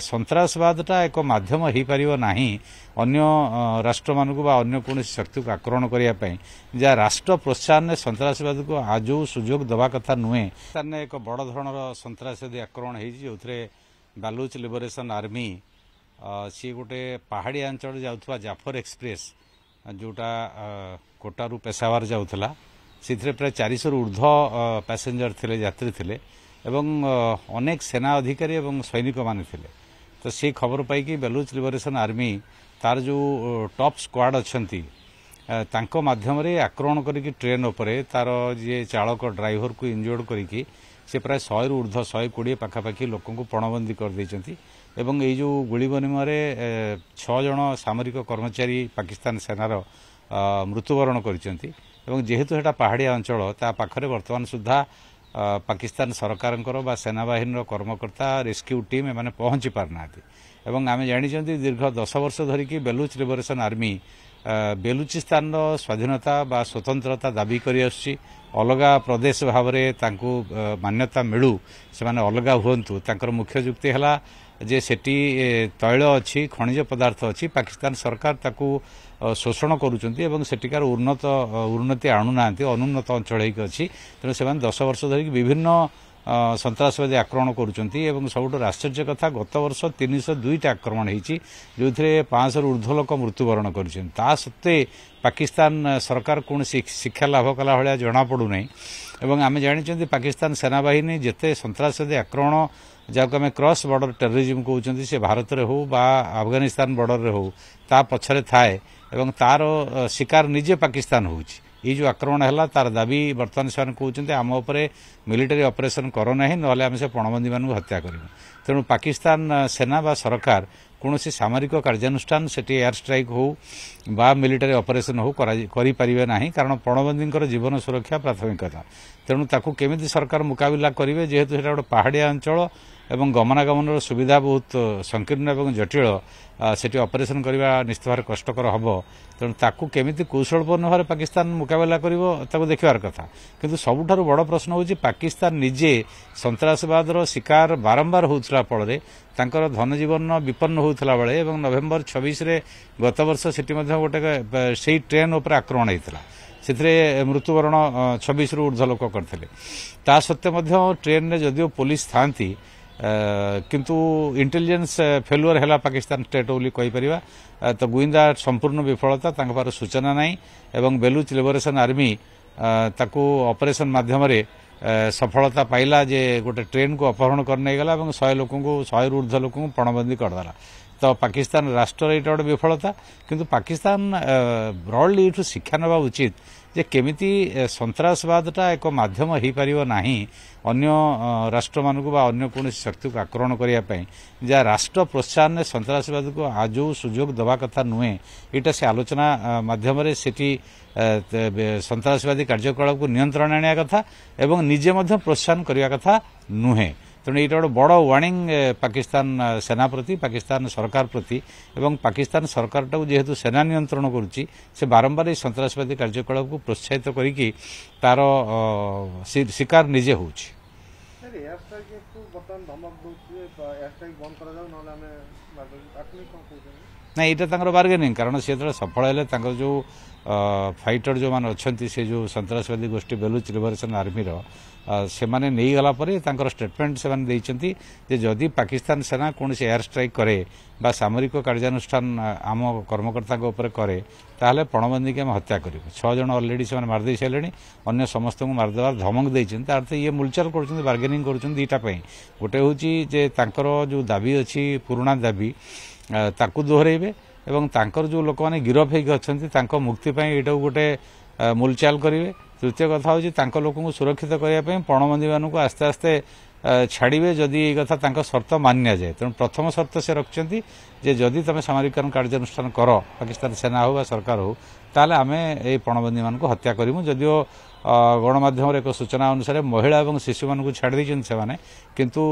ସନ୍ତାସବାଦଟା ଏକ ମାଧ୍ୟମ ହେଇପାରିବ ନାହିଁ ଅନ୍ୟ ରାଷ୍ଟ୍ରମାନଙ୍କୁ ବା ଅନ୍ୟ କୌଣସି ଶକ୍ତିକୁ ଆକ୍ରମଣ କରିବା ପାଇଁ ଯାହା ରାଷ୍ଟ୍ର ପ୍ରୋତ୍ସାହନରେ ସନ୍ତାସବାଦକୁ ଆଦୌ ସୁଯୋଗ ଦେବା କଥା ନୁହେଁ। ପାକିସ୍ତାନରେ ଏକ ବଡ଼ ଧରଣର ସନ୍ତାସବାଦୀ ଆକ୍ରମଣ ହେଇଛି ଯେଉଁଥିରେ ବାଲୁଚ ଲିବରେସନ ଆର୍ମି ସିଏ ଗୋଟେ ପାହାଡ଼ିଆ ଅଞ୍ଚଳରେ ଯାଉଥିବା ଜାଫର ଏକ୍ସପ୍ରେସ୍ ଯେଉଁଟା କୋଟାରୁ ପେଶାୱାର ଯାଉଥିଲା ସେଥିରେ ପ୍ରାୟ 400ରୁ ଉର୍ଦ୍ଧ୍ୱ ପାସେଞ୍ଜର ଥିଲେ ଯାତ୍ରୀ ଥିଲେ ଏବଂ ଅନେକ ସେନା ଅଧିକାରୀ ଏବଂ ସୈନିକମାନେ ଥିଲେ। तो से खबर पाई बेलुच लिबरेशन आर्मी तार जो टॉप स्क्वाड अच्छा माध्यम आक्रमण करके ट्रेन उपरे तार जी चालक ड्राइवर को इंजोर्ड करके से प्राय 100 रु ऊर्ध्व 120 पाखापाखि लोक पणबंदी कर जो गुली विनिमय 6 जन सामरिक कर्मचारी पाकिस्तान सेनार मृत्युवरण कर जेहेतु सेटा पहाड़िया अंचल ता पाखरे वर्तमान सुधा पाकिस्तान सरकार सेनाबाहिनी कर्मकर्ता रेस्क्यू टीम एमाने पहुंची पारना आम जानी दीर्घ 10 वर्ष धरिकी बेलुच लिबरेशन आर्मी बेलुचिस्तान स्वाधीनता बा स्वतंत्रता दाबी करी अलगा प्रदेश भाव में मान्यता मिलू से अलगा हुंतु तांकर मुख्य जुक्ति है जे सेठी तैल अच्छी खनिज पदार्थ अच्छी पाकिस्तान सरकार ताकू शोषण करुँचार उन्नति आणुना अनुन्नत अंचल अच्छी तेणु से 10 वर्ष धरिक विभिन्न सन्तासवादी आक्रमण करुँच सबुठ आश्चर्य कथा गत वर्ष 302 आक्रमण होती जो 500 रु ऊर्ध्व लोक मृत्युवरण कर सत्वे पाकिस्तान सरकार कौन शिक्षा लाभ कला भाया जना पड़ूना आम जानी पाकिस्तान सेनाबाहिनी जिते सन्तासवादी आक्रमण जहाँ आम क्रॉस बॉर्डर टेररिज्म कहते से भारत में हो बा अफगानिस्तान बॉर्डर में हो ता पछरे थाए एवं तार शिकार निजे पाकिस्तान होउछि ये जो आक्रमण है तार दाबी बर्तमान से कहते आम उपरे मिलिटरी ऑपरेशन करना ही ना आम से पणबंदी मान हत्या कर तेणु पाकिस्तान सेना बा सरकार कौन सामरिक कार्यानुष्ठान से एयर स्ट्राइक हो बा मिलिटरी ऑपरेशन हो करें ना कारण पणबंदी जीवन सुरक्षा प्राथमिकता तेणु ताकू केमिति सरकार मुकाबला करेंगे जेहेतु से गोटे पहाड़िया अंचल एवं गमनागमन सुविधा बहुत संकीर्ण एवं जटिल सेठी ऑपरेशन करने निश्चित भाव कष्टकर हम तेणु ताकू केमिति कौशलपूर्ण भाव पाकिस्तान मुकाबला कर देखार कथा किंतु सबुठ बड़ प्रश्न होची पाकिस्तान निजे सन्तासवादर शिकार बारंबार होता फल धन जीवन विपन्न होता बेले एवं नवेम्बर 26 गत वर्ष सेठी गोटे से ट्रेन उपर आक्रमण होता से मृत्युवरण 26 रु ऊर्ध्व लोक करते ता सत्वे ट्रेन में जदिव पुलिस था किंतु इंटेलिजेंस फेलुअर है पाकिस्तान स्टेट बोली कहीपर तो गुइंदा संपूर्ण विफलता पार सूचना नाई एवं बेलुच लिबरेशन आर्मी ताकू ऑपरेशन माध्यम सफलता पाइला जे गोटे ट्रेन को अपहरण करने गला 100 लोक 100 रु ऊर्ध्व लोक पणबंदी करदेला तो पाकिस्तान राष्ट्र ये गोटे विफलता किंतु पाकिस्तान ब्रॉडली ये शिक्षा ना उचित जे केमिति सन्तासवादटा एक माध्यम हो पारिबो नाही अन्य राष्ट्र मानकु बा अन्य कोनोसी शक्ति को आक्रमण करिया पई जा राष्ट्र प्रोत्साहन ने सन्तासवाद को आजो सुजोग दबा कथा नुहे एटा से आलोचना माध्यम रे सेठी सन्तासवादी कार्यकलाप को नियंत्रण आनिया कथा एवं निजे मध्य प्रोत्साहन करिया कथा नुहे तेणु ये गोटे बड़ वार्निंग पाकिस्तान सेना प्रति पाकिस्तान सरकार प्रति एवं पाकिस्तान सरकार टाक जेहेतु सेना नियंत्रण करुच्ची से बारंबार सन्तासवादी कार्यकलाप को प्रोत्साहित करिकी तार शिकार निजे होउछि ना यहाँ बार्गेनिंग कारण सी जो सफल है जो फाइटर जो मान अच्छा से जो सन्तासवादी गोष्ठी बेलुच लिबरेशन आर्मी से माने नहीं गला परे तांकर स्टेटमेंट से माने देइचंती जे जदि पाकिस्तान सेना कौन से एयर स्ट्राइक करे बा सामरिक कार्यानुष्ठान आम कर्मकर्ता ऊपर करे ताहले पणबंदी के हम हत्या करूँ 6 जन अलरेडी से मारदे सारे अन्य समस्त को मारदेवार धमक देइचंती अर्थ ये मूलचाल कर बार्गेनिंग कर दुईटा गोटे हूँ जे तांकर जो दाबी अच्छी पुराणा दाबी ताकू दोहरेबे एवं तांकर जो लोक मैंने गिरफ होती मुक्ति यहाँ गोटे मूलचाल करेंगे तृतीय कथा हूँ लोक सुरक्षित करने पणबंदी मानक आस्ते आस्ते छाड़े जदि ये कथा शर्त मान्या जाए तेणु प्रथम शर्त से रखिंट जे जदि तुम सामरिक कार्यानुष्ठान कर पाकिस्तान सेना हो बा सरकार हो ताले आमे ए पणबंदी मानक हत्या करूँ जदिओ गणमाध्यम एक सूचना अनुसार महिला और शिशु मान छाड़ से माने किंतु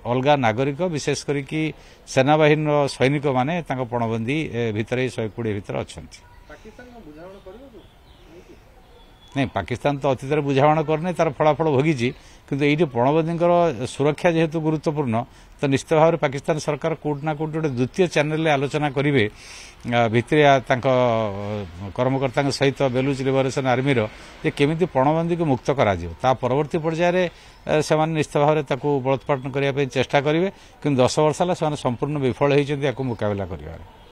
अलगा नागरिक विशेष करी सेनाबाहिनी सैनिक माने पणबंदी भितर 120 भितर अच्छा नहीं पाकिस्तान तो अतीत बुझाणा करनी तार फलाफल भोगी किंतु ये पणबंदी सुरक्षा जेहेतु गुरुत्वपूर्ण तो निश्चित भाव में पाकिस्तान सरकार कोर्ट ना कोर्ट गोटे द्वितीय चैनल आलोचना करेंगे भितरिया कर्मकर्ता सहित बेलुच लिबरेशन आर्मी रे केमी पणबंदी को मुक्त करा परवर्ती पर्यायर से निश्चित भाव में बलोत्पाटन करने चेष्टा करेंगे कि 10 वर्ष है संपूर्ण विफल होती मुकाबला कर।